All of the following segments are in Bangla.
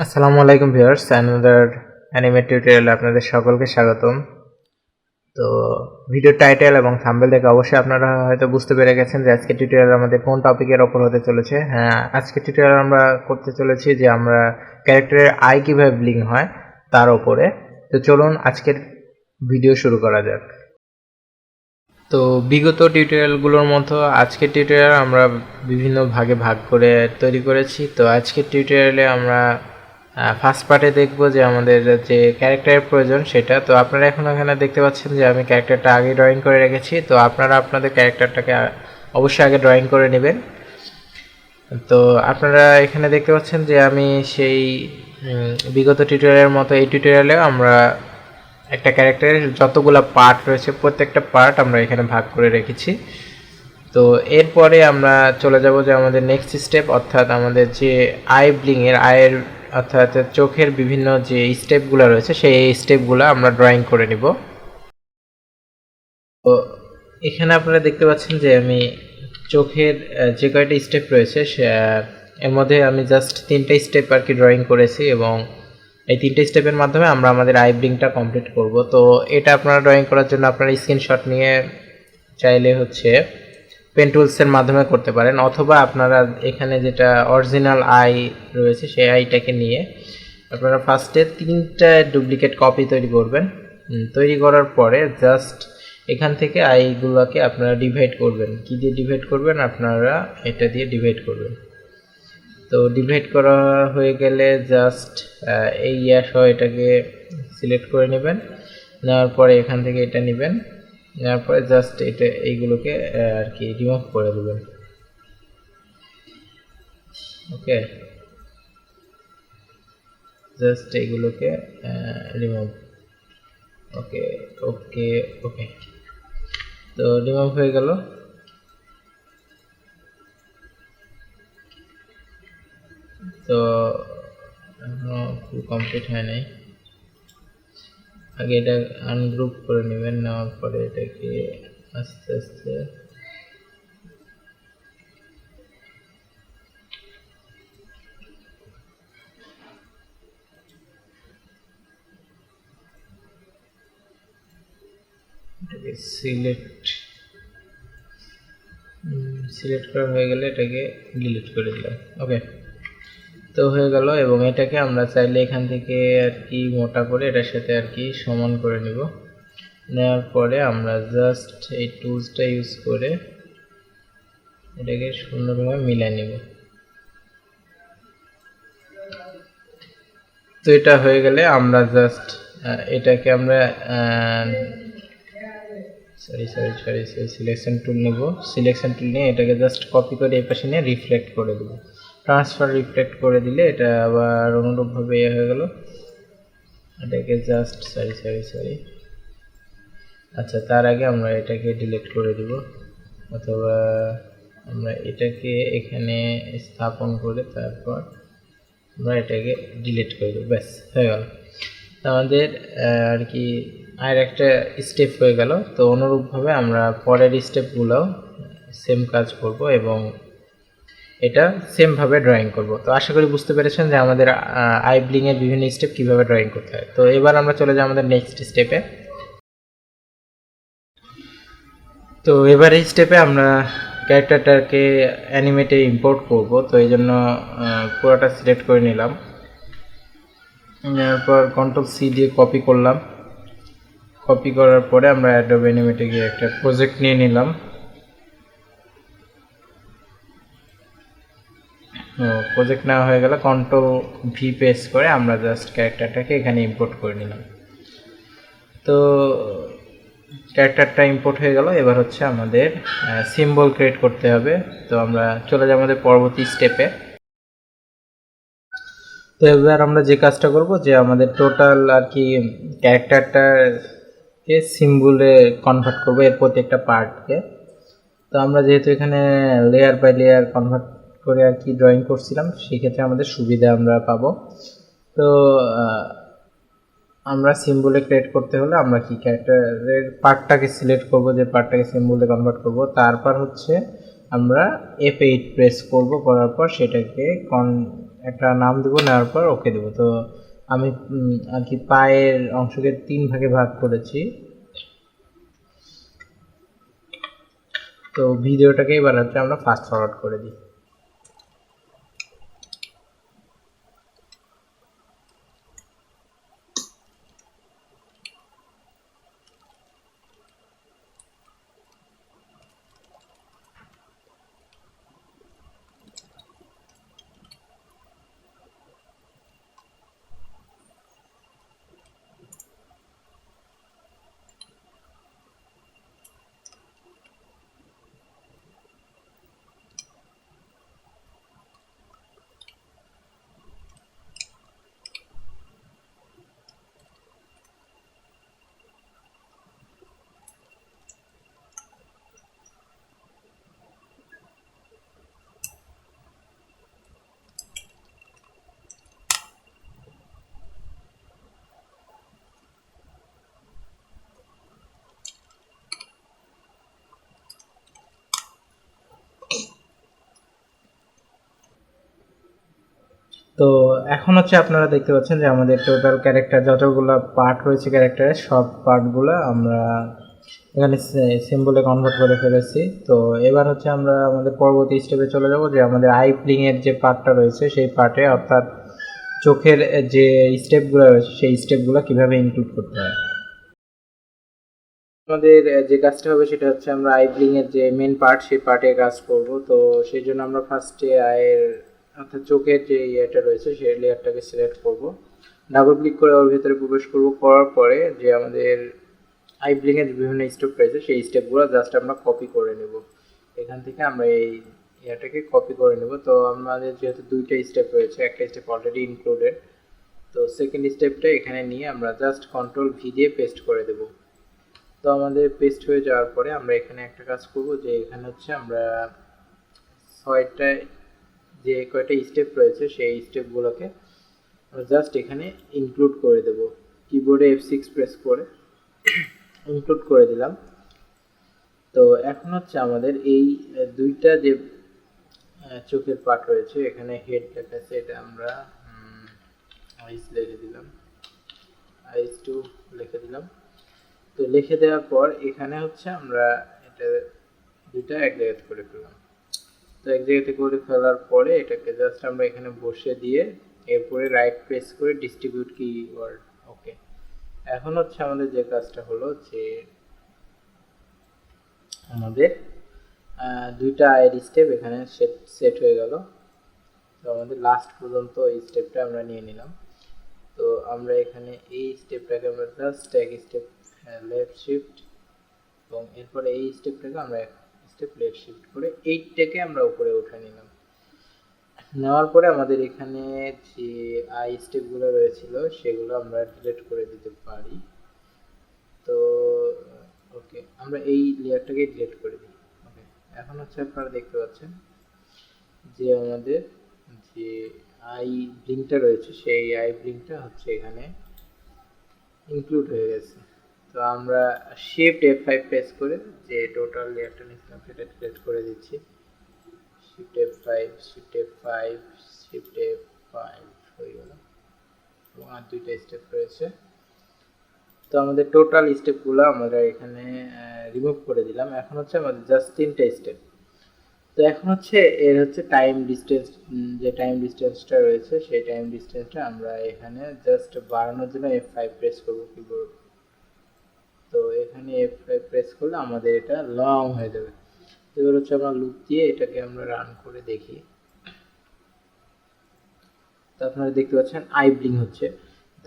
আসসালামু আলাইকুম ভিউয়ার্স, অ্যানাদার অ্যানিমেট টিউটোরিয়ালে আপনাদের সকলকে স্বাগতম। তো ভিডিও টাইটেল এবং থাম্বনেল দেখে অবশ্যই আপনারা হয়তো বুঝতে পেরে গেছেন যে আজকের টিউটোরিয়াল আমাদের কোন টপিকের ওপর হতে চলেছে। হ্যাঁ, আজকের টিউটোরিয়াল আমরা করতে চলেছি যে আমরা ক্যারেক্টারের আই কিভাবে ব্লিং হয় তার ওপরে। তো চলুন আজকের ভিডিও শুরু করা যাক। তো বিগত টিউটোরিয়ালগুলোর মতো আজকের টিউটোরিয়াল আমরা বিভিন্ন ভাগে ভাগ করে তৈরি করেছি। তো আজকের টিউটোরিয়ালে আমরা ফার্স্ট পার্টে দেখব যে আমাদের যে ক্যারেক্টারের প্রয়োজন সেটা। তো আপনারা এখন এখানে দেখতে পাচ্ছেন যে আমি ক্যারেক্টারটা আগে ড্রয়িং করে রেখেছি। তো আপনারা আপনাদের ক্যারেক্টারটাকে অবশ্যই আগে ড্রয়িং করে নেবেন। তো আপনারা এখানে দেখতে পাচ্ছেন যে আমি সেই বিগত টিউটোরিয়ালের মতো এই টিউটোরিয়ালেও আমরা একটা ক্যারেক্টারের যতগুলো পার্ট রয়েছে প্রত্যেকটা পার্ট আমরা এখানে ভাগ করে রেখেছি। তো এরপরে আমরা চলে যাব যে আমাদের নেক্সট স্টেপ, অর্থাৎ আমাদের যে আই ব্লিংয়ের আয়ের অর্থাৎ চোখের বিভিন্ন যে স্টেপগুলো রয়েছে সেই স্টেপগুলো আমরা ড্রয়িং করে নিব। তো এখানে আপনারা দেখতে পাচ্ছেন যে আমি চোখের যে কয়টা স্টেপ রয়েছে এর মধ্যে আমি জাস্ট 3টা স্টেপ আর কি ড্রয়িং করেছি এবং এই 3টে স্টেপের মাধ্যমে আমরা আমাদের আই ব্লিংটা কমপ্লিট করব। তো এটা আপনারা ড্রয়িং করার জন্য আপনারা স্ক্রিনশট নিয়ে চাইলে হচ্ছে পেন টুলসের মাধ্যমে করতে পারেন, অথবা আপনারা এখানে যেটা অরিজিনাল আই রয়েছে সেই আইটাকে নিয়ে আপনারা ফার্স্টে 3টা ডুপ্লিকেট কপি তৈরি করবেন। তৈরি করার পরে জাস্ট এখান থেকে আইগুলোকে আপনারা ডিভাইড করবেন। কি দিয়ে ডিভাইড করবেন? আপনারা এটা দিয়ে ডিভাইড করবেন। তো ডিভাইড করা হয়ে গেলে জাস্ট এই সহ এটাকে সিলেক্ট করে নেবেন। নেওয়ার পরে এখান থেকে এটা নেবেন, নেওয়ার পরে জাস্ট এটা এইগুলোকে আর কি রিমুভ করে দেবেন। ওকে, জাস্ট এইগুলোকে রিমুভ। ওকে ওকে ওকে, তো রিমুভ হয়ে গেল। তো এখনো ফুল কমপ্লিট হয় নাই। আগে এটা আনগ্রুপ করে নেবেন, নেওয়ার পরে এটাকে আস্তে আস্তে এটাকে সিলেক্ট করা হয়ে গেলে এটাকে ডিলিট করে দিলাম। ওকে, তো হয়ে গেল। এবং এটাকে আমরা চাইলে এখান থেকে আর কি মোটা করে এটার সাথে আর কি সমান করে নিব। নেওয়ার পরে আমরা জাস্ট এই টুলসটা ইউজ করে এটাকে সুন্দরভাবে মিলাই নেব। তো এটা হয়ে গেলে আমরা জাস্ট এটাকে আমরা সিলেকশন টুল নেব। সিলেকশন টুল নিয়ে এটাকে জাস্ট কপি করে এই পাশে নিয়ে রিফ্লেক্ট করে দেব। ট্রান্সফার রিফ্লেক্ট করে দিলে এটা আবার অনুরূপভাবে হয়ে গেল। এটাকে জাস্ট আচ্ছা, তার আগে আমরা এটাকে ডিলিট করে দিব, অথবা আমরা এটাকে এখানে স্থাপন করে তারপর আমরা এটাকে ডিলিট করে দেব। ব্যাস হয়ে গেল আমাদের আর কি আর একটা স্টেপ হয়ে গেল। তো অনুরূপভাবে আমরা পরের স্টেপগুলোও সেম কাজ করব এবং এটা সেমভাবে ড্রয়িং করব। তো আশা করি বুঝতে পেরেছেন যে আমাদের আই ব্লিংয়ের বিভিন্ন স্টেপ কীভাবে ড্রয়িং করতে হয়। তো এবার আমরা চলে যাই আমাদের নেক্সট স্টেপে। তো এবার এই স্টেপে আমরা ক্যারেক্টারটাকে অ্যানিমেটে ইম্পোর্ট করব। তো এই জন্য পুরোটা সিলেক্ট করে নিলাম, এরপর Ctrl+C দিয়ে কপি করলাম। কপি করার পরে আমরা Adobe Animate গিয়ে একটা প্রজেক্ট নিয়ে নিলাম। প্রজেক্ট নেওয়া হয়ে গেলে Ctrl+V প্রেস করে আমরা জাস্ট ক্যারেক্টারটাকে এখানে ইম্পোর্ট করে নিলাম। তো ক্যারেক্টারটা ইম্পোর্ট হয়ে গেল। এবার হচ্ছে আমাদের সিম্বল ক্রিয়েট করতে হবে। তো আমরা চলে যাই আমাদের পরবর্তী স্টেপে। তো এবার আমরা যে কাজটা করব যে আমাদের টোটাল আর কি ক্যারেক্টারটাকে সিম্বলে কনভার্ট করব এর প্রত্যেকটা পার্টকে। তো আমরা যেহেতু এখানে লেয়ার বাই লেয়ার কনভার্ট করে আর কি ড্রয়িং করছিলাম, সেক্ষেত্রে আমাদের সুবিধা আমরা পাবো। তো আমরা সিম্বলে ক্রিয়েট করতে হলে আমরা কি ক্যারেক্টারের পার্টটাকে সিলেক্ট করব, যে পার্টটাকে সিম্বলে কনভার্ট করব। তারপর হচ্ছে আমরা F8 প্রেস করব, করার পর সেটাকে একটা নাম দেবো, নেওয়ার পর ওকে দেবো। তো আমি আর কি পায়ের অংশকে 3 ভাগে ভাগ করেছি। তো ভিডিওটাকে এবার হচ্ছে আমরা ফাস্ট ফরওয়ার্ড করে দিই। তো এখন হচ্ছে আপনারা দেখতে পাচ্ছেন যে আমাদের টোটাল ক্যারেক্টার যতগুলো পার্ট রয়েছে ক্যারেক্টারের সব পার্টগুলো আমরা এখানে সিম্বলে কনভার্ট করে ফেলেছি। তো এবার হচ্ছে আমরা আমাদের পরবর্তী স্টেপে চলে যাব, যে আমাদের আই ব্লিংয়ের যে পার্টটা রয়েছে সেই পার্টে, অর্থাৎ চোখের যে স্টেপগুলো রয়েছে সেই স্টেপগুলো কিভাবে ইনক্লুড করতে হয়। আমাদের যে কাজটা হবে সেটা হচ্ছে আমরা আই ব্লিং এর যে মেন পার্ট সেই পার্টে কাজ করব। তো সেই জন্য আমরা ফার্স্টে আয়ের অর্থাৎ চোখের যে ইয়েটা রয়েছে সেই লেয়ারটাকে সিলেক্ট করব, ডাবল ক্লিক করে ওর ভিতরে প্রবেশ করব, করার পরে যে আমাদের আই ব্লিং এর বিভিন্ন স্টেপ রয়েছে সেই স্টেপগুলো জাস্ট আমরা কপি করে নেব। এখান থেকে আমরা এই ইয়াটাকে কপি করে নেব। তো আমাদের যেহেতু দুইটা স্টেপ রয়েছে, একটা স্টেপ অলরেডি ইনক্লুডেড, তো সেকেন্ড স্টেপটা এখানে নিয়ে আমরা জাস্ট কন্ট্রোল ভি দিয়ে পেস্ট করে দেব। তো আমাদের পেস্ট হয়ে যাওয়ার পরে আমরা এখানে একটা কাজ করব, যে এখানে হচ্ছে আমরা 6টা যে কয়টা স্টেপ রয়েছে সেই স্টেপগুলোকে জাস্ট এখানে ইনক্লুড করে দেব। কিবোর্ডে F6 প্রেস করে ইনক্লুড করে দিলাম। তো এখন হচ্ছে আমাদের এই দুইটা যে চোখের পার্ট রয়েছে, এখানে হেড লেখা আছে, এটা আমরা আইস লিখে দিলাম, আইস টু লিখে দিলাম। তো লিখে দেওয়ার পর এখানে হচ্ছে আমরা এটা দুইটা এক জায়গাতে করে ফেললাম। তো এক জায়গাতে করে ফেলার পরে এটাকে জাস্ট আমরা এখানে বসে দিয়ে এরপরে রাইট প্রেস করে ডিস্ট্রিবিউট কিওয়ার্ড, ওকে। এখন হচ্ছে আমাদের যে কাজটা হলো যে আমাদের দুইটা আয়ের স্টেপ এখানে সেট হয়ে গেল। তো আমাদের লাস্ট পর্যন্ত এই স্টেপটা আমরা নিয়ে নিলাম। তো আমরা এখানে এই স্টেপটাকে আমরা জাস্ট এক স্টেপ লেফট শিফট, এবং এরপরে এই স্টেপটাকে আমরা এক স্টেপ লেফট শিফট করে এইটাকে আমরা উপরে উঠে নিলাম। নেওয়ার পরে আমাদের এখানে যে আই স্টেপগুলো রয়েছিল সেগুলো আমরা ডিলিট করে দিতে পারি। তো ওকে, আমরা এই লেয়ারটাকে ডিলিট করে দিই। ওকে, এখন হচ্ছে আপনারা দেখতে পাচ্ছেন যে আমাদের যে আই ব্লিংটা রয়েছে সেই আই ব্লিংটা হচ্ছে এখানে ইনক্লুড হয়ে গেছে। তো আমরা শিফট F5 প্রেস করে যে টোটাল লেয়ারটা নিয়েছিলাম সেটা ডিলিট করে দিচ্ছি। Shift F5, shift F5, shift F5 হয়ে গেল, এবং আর দুইটা স্টেপ রয়েছে। তো আমাদের টোটাল স্টেপগুলো আমরা এখানে রিমুভ করে দিলাম। এখন হচ্ছে আমাদের জাস্ট 3টা স্টেপ। তো এখন হচ্ছে এর হচ্ছে টাইম ডিসটেন্স, যে টাইম ডিসটেন্সটা রয়েছে সেই টাইম ডিসটেন্সটা আমরা এখানে জাস্ট বাড়ানোর জন্য F5 প্রেস করব কিবোর্ড। তো এখানে F5 প্রেস করলে আমাদের এটা লং হয়ে যাবে। এবার হচ্ছে আমরা লুপ দিয়ে এটাকে আমরা রান করে দেখি। তো আপনারা দেখতে পাচ্ছেন আই ব্লিং হচ্ছে,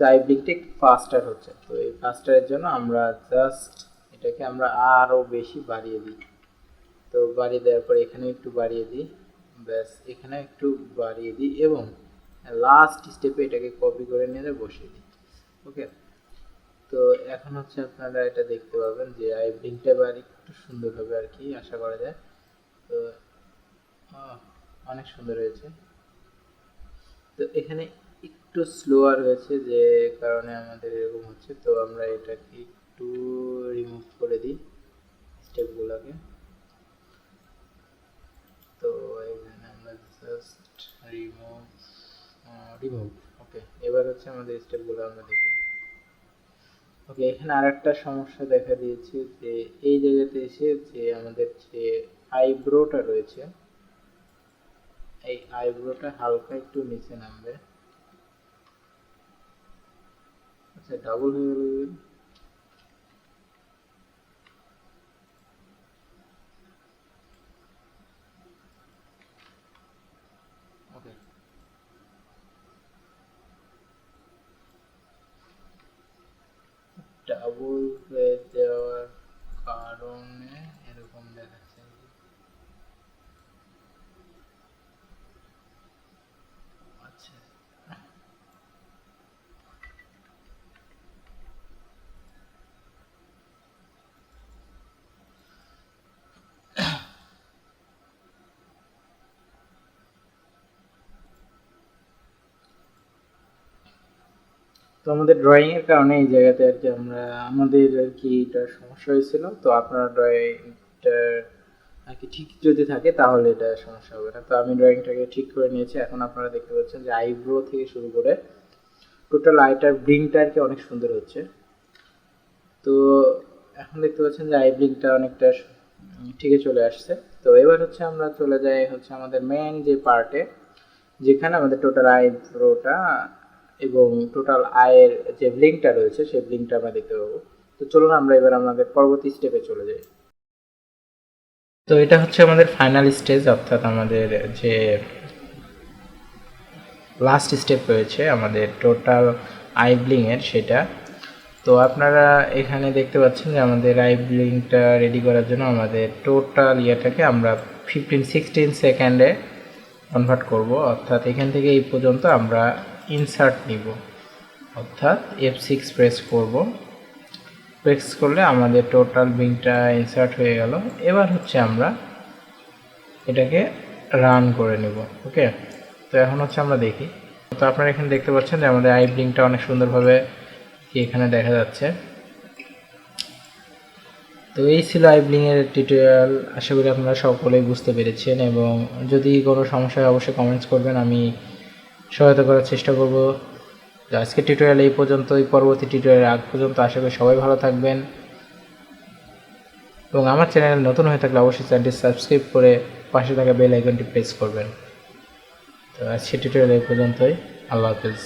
তো আই ব্লিংটা একটু ফাস্টার হচ্ছে। তো এই ফাস্টারের জন্য আমরা জাস্ট এটাকে আমরা আরও বেশি বাড়িয়ে দিই। তো বাড়িয়ে দেওয়ার পর এখানে একটু বাড়িয়ে দিই, ব্যাস এখানে একটু বাড়িয়ে দিই, এবং লাস্ট স্টেপে এটাকে কপি করে নিয়ে বসিয়ে দিই। ওকে, তো এখন হচ্ছে আপনারা এটা দেখতে পাবেন যে আই ব্লিংটা এবার একটু সুন্দর হবে আর কি, আশা করা যায়। তো অনেক সুন্দর হয়েছে। তো এখানে একটু স্লোয়ার হয়েছে, যে কারণে আমাদের এরকম হচ্ছে। তো আমরা এটাকে একটু রিমুভ করে দিই স্টেপগুলোকে। তো এখানে আমরা জাস্ট রিমুভ রিমুভ। ওকে, এবার হচ্ছে আমাদের স্টেপগুলো আমরা দেখি। ওকে, এখানে আরেকটা সমস্যা দেখা দিয়েছে যে এই জায়গাতে এসে যে আমাদের যে আইব্রোটা রয়েছে, এই আইব্রোটা হালকা একটু নিচে নামবে। আচ্ছা, ডাবল হয়ে গেল। ওকে, ডাবল হয়ে যাওয়ার কারণে এরকম দেখাচ্ছে। আচ্ছা, তো আমাদের ড্রয়িং এর কারণে এই জায়গাতে আর কি আমাদের আর কি এটা সমস্যা হয়েছিল। তো আপনার ড্রয়িংটা আর কি ঠিক যদি থাকে তাহলে এটা সমস্যা হবে না। তো আমি ড্রয়িংটাকে ঠিক করে নিয়েছি। এখন আপনারা দেখতে পাচ্ছেন যে আইব্রো থেকে শুরু করে টোটাল আইটার ব্লিংটা আর কি অনেক সুন্দর হচ্ছে। তো এখন দেখতে পাচ্ছেন যে আই ব্লিংটা অনেকটা ঠিকই চলে আসছে। তো এবার হচ্ছে আমরা চলে যাই হচ্ছে আমাদের মেইন যে পার্টে, যেখানে আমাদের টোটাল আইব্রোটা এবং টোটাল আয়ের যে ব্লিংটা রয়েছে সেই ব্লিংটা আমরা দেখতে পাবো। তো চলুন আমরা এবার আমাদের পরবর্তী স্টেপে চলে যাই। তো এটা হচ্ছে আমাদের ফাইনাল স্টেজ, অর্থাৎ আমাদের যে লাস্ট স্টেপ রয়েছে আমাদের টোটাল আই ব্লিংয়ের, সেটা। তো আপনারা এখানে দেখতে পাচ্ছেন যে আমাদের আই ব্লিংটা রেডি করার জন্য আমাদের টোটাল ইয়েটাকে আমরা 15-16 সেকেন্ডে কনভার্ট করব। অর্থাৎ এখান থেকে এই পর্যন্ত আমরা ইনসার্ট নিব, অর্থাৎ F6 প্রেস করব। প্রেস করলে আমাদের টোটাল ব্লিংটা ইনসার্ট হয়ে গেল। এবার হচ্ছে আমরা এটাকে রান করে নেব। ওকে, তো এখন হচ্ছে আমরা দেখি। তো আপনারা এখানে দেখতে পাচ্ছেন যে আমাদের আই ব্লিংটা অনেক সুন্দরভাবে এখানে দেখা যাচ্ছে। তো এই ছিল আই ব্লিংয়ের টিউটোরিয়াল। আশা করি আপনারা সকলেই বুঝতে পেরেছেন, এবং যদি কোনো সমস্যা হয় অবশ্যই কমেন্টস করবেন, আমি সহায়তা করার চেষ্টা করব। তো আজকের টিউটোরিয়াল এই পর্যন্তই। পরবর্তী টিউটোরিয়াল আগ পর্যন্ত আশা করি সবাই ভালো থাকবেন, এবং আমার চ্যানেল নতুন হয়ে থাকলে অবশ্যই চ্যানেলটি সাবস্ক্রাইব করে পাশে থাকা বেল আইকনটি প্রেস করবেন। তো আজকের টিউটোরিয়াল এই পর্যন্তই। আল্লাহ হাফেজ।